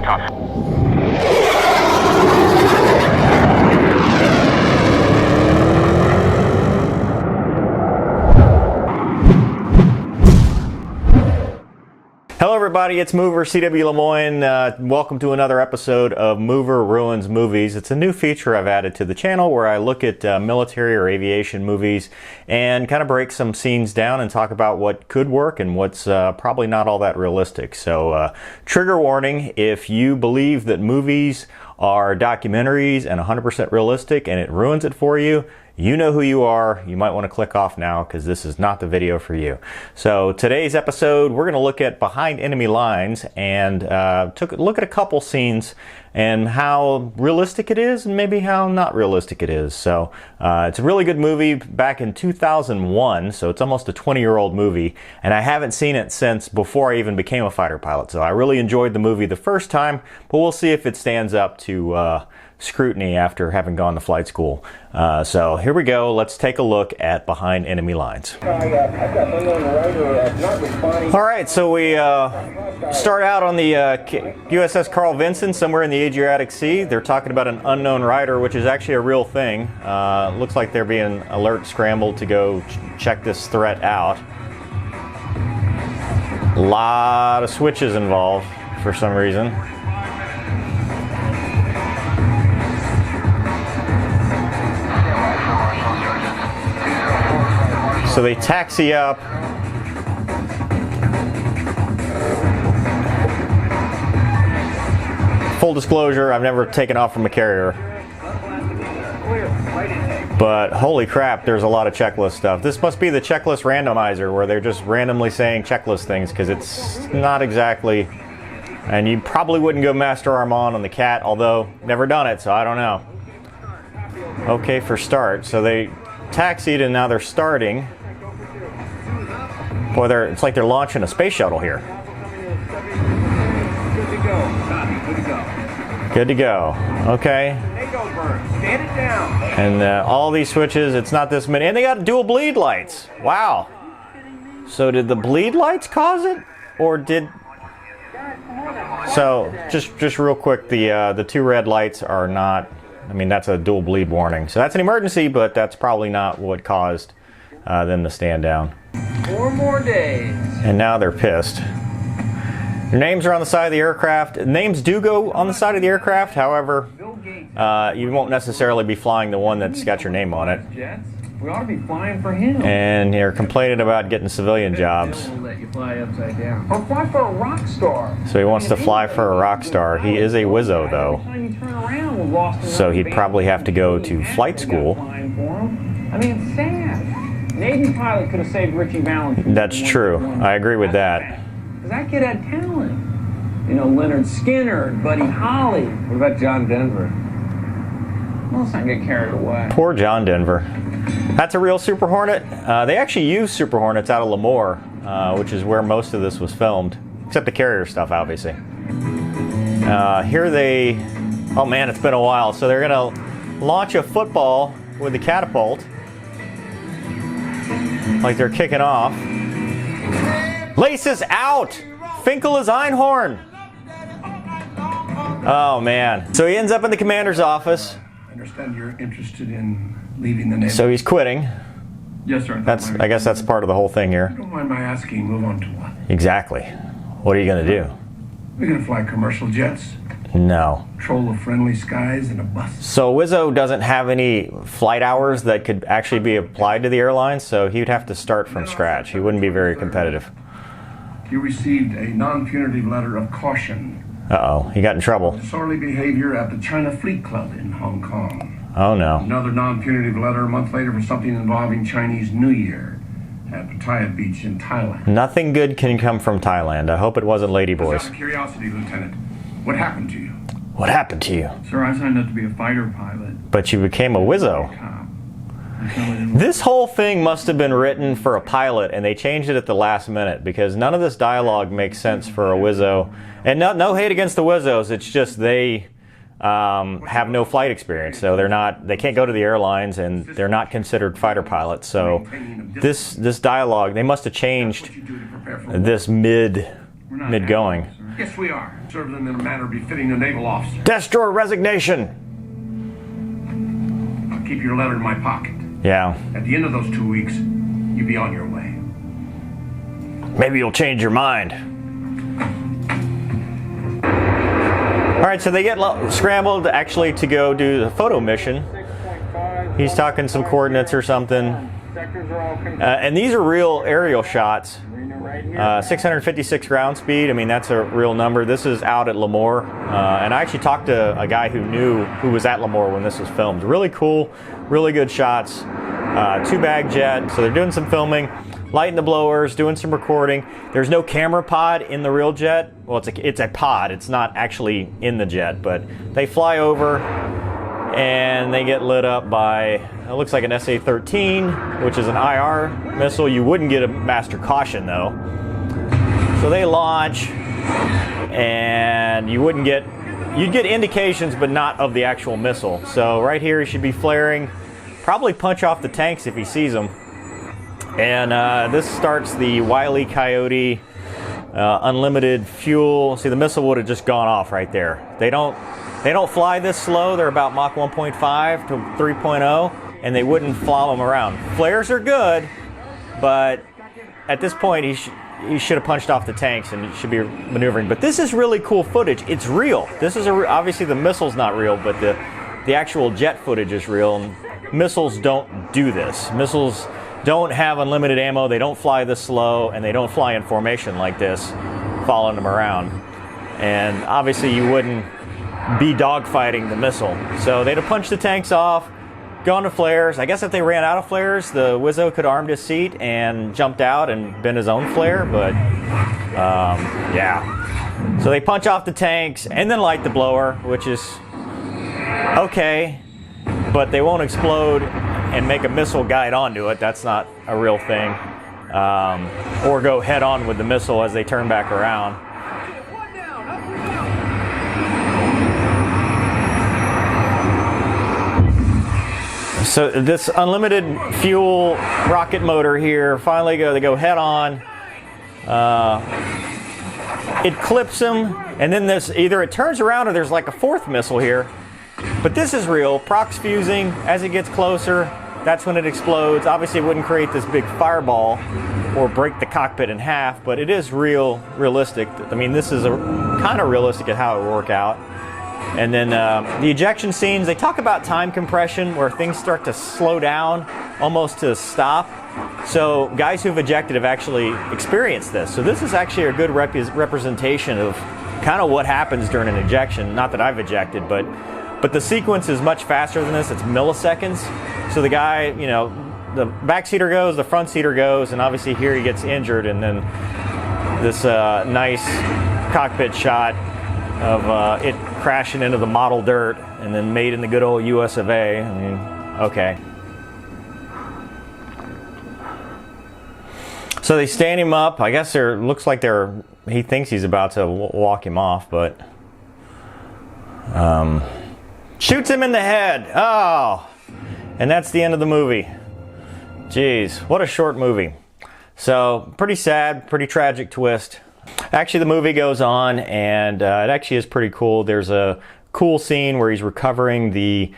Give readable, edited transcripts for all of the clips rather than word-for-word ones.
lights off. Hello everybody, it's Mover C.W. Lemoine. Welcome to another episode of Mover Ruins Movies. It's a new feature I've added to the channel where I look at military or aviation movies and kind of break some scenes down and talk about what could work and what's probably not all that realistic. So trigger warning, if you believe that movies are documentaries and 100% realistic and it ruins it for you, you know who you are. You might want to click off now because this is not the video for you. So today's episode, we're going to look at behind enemy lines and look at a couple scenes and how realistic it is and maybe how not realistic it is. So it's a really good movie back in 2001, so it's almost a 20-year-old movie, and I haven't seen it since before I even became a fighter pilot. So I really enjoyed the movie the first time, but we'll see if it stands up to scrutiny after having gone to flight school. So here we go. Let's take a look at behind enemy lines. All right, so we start out on the USS Carl Vinson, somewhere in the Adriatic Sea. They're talking about an unknown rider, which is actually a real thing. Looks like they're being alert scrambled to go check this threat out. A lot of switches involved for some reason. So they taxi up. Full disclosure, I've never taken off from a carrier. But holy crap, there's a lot of checklist stuff. This must be the checklist randomizer where they're just randomly saying checklist things because it's not exactly... And you probably wouldn't go Master Armand on the Cat, although never done it, so I don't know. Okay, for start. So they taxied and now they're starting. Boy, it's like they're launching a space shuttle here. Good to go. Copy. Good to go. Good to go. Okay. Stand it down. And all these switches, it's not this many. And they got dual bleed lights. Wow. So did the bleed lights cause it? Or did... So, just real quick, the two red lights are not... I mean, that's a dual bleed warning. So that's an emergency, but that's probably not what caused them to stand down. 4 more days. And now they're pissed. Their names are on the side of the aircraft. Names do go on the side of the aircraft, however, you won't necessarily be flying the one that's got your name on it. Jets? We ought to be flying for him. And they're complaining about getting civilian jobs. We'll let you fly upside down. Or fly for a rock star. So he wants to fly for a rock star. He is a wizzo, though. So he'd probably have to go to flight school. I mean, it's sad. Navy pilot could have saved Richie Valentine. That's true. I agree with that. Because that kid had talent. You know, Leonard Skinner, Buddy Holly. What about John Denver? Well, let's not get carried away. Poor John Denver. That's a real Super Hornet. They actually use Super Hornets out of Lemoine, which is where most of this was filmed. Except the carrier stuff, obviously. Here they... Oh man, it's been a while. So they're going to launch a football with a catapult. Like they're kicking off. Laces out! Finkel is Einhorn! Oh man. So he ends up in the commander's office. I understand you're interested in leaving the Navy. So he's quitting. Yes, sir. I guess that's part of the whole thing here. Don't mind my asking, move on to what? Exactly. What are you going to do? We're going to fly commercial jets, No. patrol the friendly skies in a bus. So Wizzo doesn't have any flight hours that could actually be applied to the airline, so he would have to start from scratch. He wouldn't be very competitive. You received a non-punitive letter of caution. Uh-oh, he got in trouble. Disorderly behavior at the China Fleet Club in Hong Kong. Oh no. Another non-punitive letter a month later for something involving Chinese New Year at Pattaya Beach in Thailand. Nothing good can come from Thailand. I hope it wasn't ladyboys. Just out of curiosity, Lieutenant, what happened to you? What happened to you? Sir, I signed up to be a fighter pilot. But you became a Wizzo. This whole thing must have been written for a pilot, and they changed it at the last minute because none of this dialogue makes sense for a Wizzo. And no hate against the Wizzos. It's just they have no flight experience, so they can't go to the airlines, and they're not considered fighter pilots. So this dialogue, they must have changed this mid We're not mid-going. admirals, sir. Yes, we are. Serve them in a manner befitting a naval officer. Destroy resignation. I'll keep your letter in my pocket. Yeah. At the end of those 2 weeks, you'll be on your way. Maybe you'll change your mind. All right, so they get scrambled actually to go do the photo mission. He's talking some coordinates or something. And these are real aerial shots. 656 ground speed. I mean, that's a real number. This is out at Lemoine. And I actually talked to a guy who was at Lemoine when this was filmed. Really cool, really good shots. Two-bag jet. So they're doing some filming, lighting the blowers, doing some recording. There's no camera pod in the real jet. Well, it's a pod. It's not actually in the jet, but they fly over and they get lit up by, it looks like an SA-13, which is an IR missile. You wouldn't get a master caution though. So they launch, and you'd get indications, but not of the actual missile. So right here, he should be flaring, probably punch off the tanks if he sees them. And this starts the Wile E. Coyote unlimited fuel. See, the missile would have just gone off right there. They don't fly this slow. They're about Mach 1.5 to 3.0, and they wouldn't follow them around. Flares are good, but at this point, he should have punched off the tanks and should be maneuvering. But this is really cool footage. It's real. This is obviously the missile's not real, but the actual jet footage is real. And missiles don't do this. Missiles don't have unlimited ammo. They don't fly this slow, and they don't fly in formation like this, following them around. And obviously, you wouldn't be dogfighting the missile. So they'd have punched the tanks off, gone to flares. I guess if they ran out of flares, the Wizzo could have armed his seat and jumped out and been his own flare, but yeah. So they punch off the tanks and then light the blower, which is okay, but they won't explode and make a missile guide onto it. That's not a real thing. Or go head on with the missile as they turn back around. So this unlimited fuel rocket motor here, finally they go head on. It clips them, and then either it turns around or there's like a fourth missile here. But this is real. Prox fusing as it gets closer. That's when it explodes. Obviously, it wouldn't create this big fireball or break the cockpit in half, but it is realistic. I mean, this is kind of realistic at how it would work out. And then the ejection scenes, they talk about time compression where things start to slow down almost to stop. So guys who've ejected have actually experienced this. So this is actually a good representation of kind of what happens during an ejection. Not that I've ejected, but the sequence is much faster than this. It's milliseconds. So the guy, the backseater goes, the front seater goes, and obviously here he gets injured, and then this nice cockpit shot of it crashing into the model dirt and then made in the good old US of A. I mean, okay. So they stand him up. I guess looks like he thinks he's about to walk him off, but shoots him in the head. Oh, and that's the end of the movie. Jeez, what a short movie. So pretty sad, pretty tragic twist. Actually, the movie goes on, and it actually is pretty cool. There's a cool scene where he's recovering the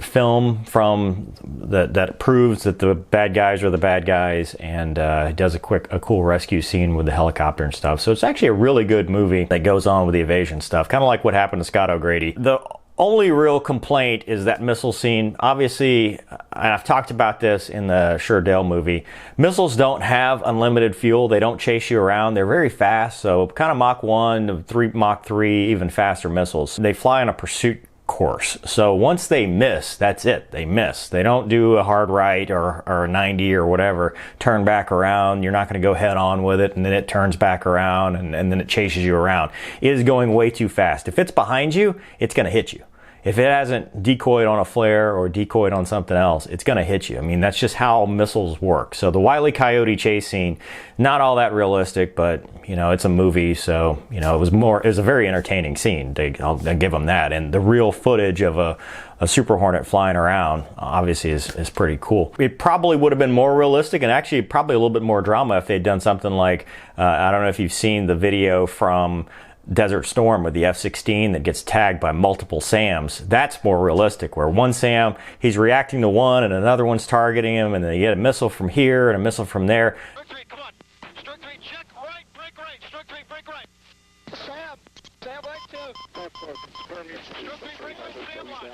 film from that proves that the bad guys are the bad guys, and does a cool rescue scene with the helicopter and stuff. So it's actually a really good movie that goes on with the evasion stuff, kind of like what happened to Scott O'Grady. The only real complaint is that missile scene. Obviously, and I've talked about this in the Sherdale movie, missiles don't have unlimited fuel. They don't chase you around. They're very fast, so kind of Mach 1 to Mach 3, even faster missiles. They fly on a pursuit course. So once they miss, that's it. They miss. They don't do a hard right or a 90 or whatever, turn back around. You're not going to go head on with it, and then it turns back around, and then it chases you around. It is going way too fast. If it's behind you, it's going to hit you. if it hasn't decoyed on a flare or decoyed on something else, it's going to hit you. I mean, that's just how missiles work. So the Wile E. Coyote chase scene, not all that realistic, but you know, it's a movie, so you know, it was a very entertaining scene. I'll give them that. And the real footage of a Super Hornet flying around obviously is pretty cool. It probably would have been more realistic, and actually probably a little bit more drama if they'd done something like, I don't know if you've seen the video from Desert Storm with the F-16 that gets tagged by multiple SAMs. That's more realistic, where one SAM, he's reacting to one and another one's targeting him, and then you get a missile from here and a missile from there. Stroke 3, come on. Stroke 3, check right, break right. Stroke 3, break right. Sam right 2. Stroke 3, break right, Sam line.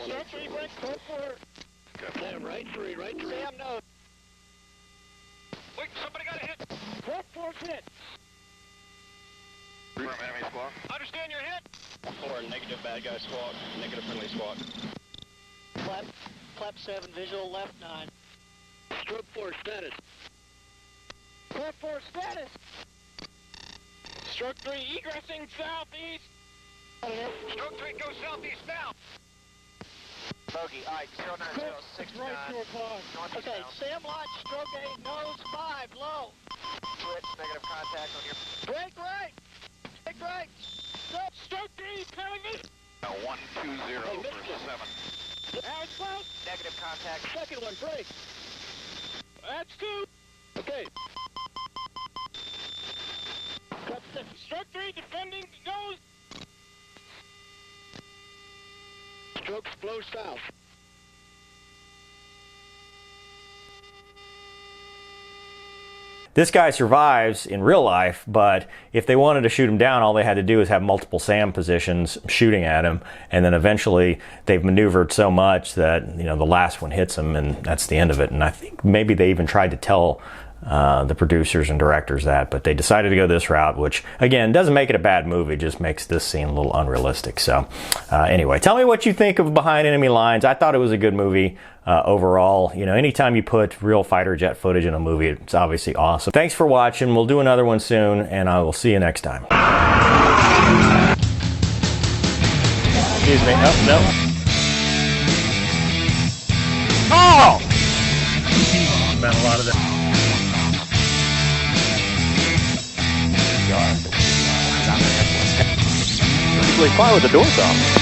Stroke 3, break, code 4. Sam right 3, right 3. Sam no. Wait, somebody got a hit. Code 4's hit. Enemy squad. Understand your hit. 4, negative bad guy squad, negative friendly squad. Clap 7, visual left 9. Stroke 4 status. Clap 4 status. Stroke 3 egressing southeast. Stroke 3 go southeast now. Bogey, alright, 0906 Okay, Sam launch, stroke 8, nose 5, low. Switch, negative contact on your... Break right! Break right! Stop, stroke 3, telling me! 120 for 7. Now it's close. Negative contact. Second one, break. That's 2. Okay. Cut 6. Stroke 3, defending, nose. Strokes flow south. This guy survives in real life, but if they wanted to shoot him down, all they had to do is have multiple SAM positions shooting at him, and then eventually they've maneuvered so much that, you know, the last one hits him, and that's the end of it. And I think maybe they even tried to tell the producers and directors that, but they decided to go this route, which again doesn't make it a bad movie, just makes this scene a little unrealistic. So anyway, tell me what you think of Behind Enemy Lines. I thought it was a good movie overall. You know, anytime you put real fighter jet footage in a movie, it's obviously awesome. Thanks for watching. We'll do another one soon, and I will see you next time. Excuse me. Oh, no. Oh! Meant a lot of that. Usually fine with the doors off.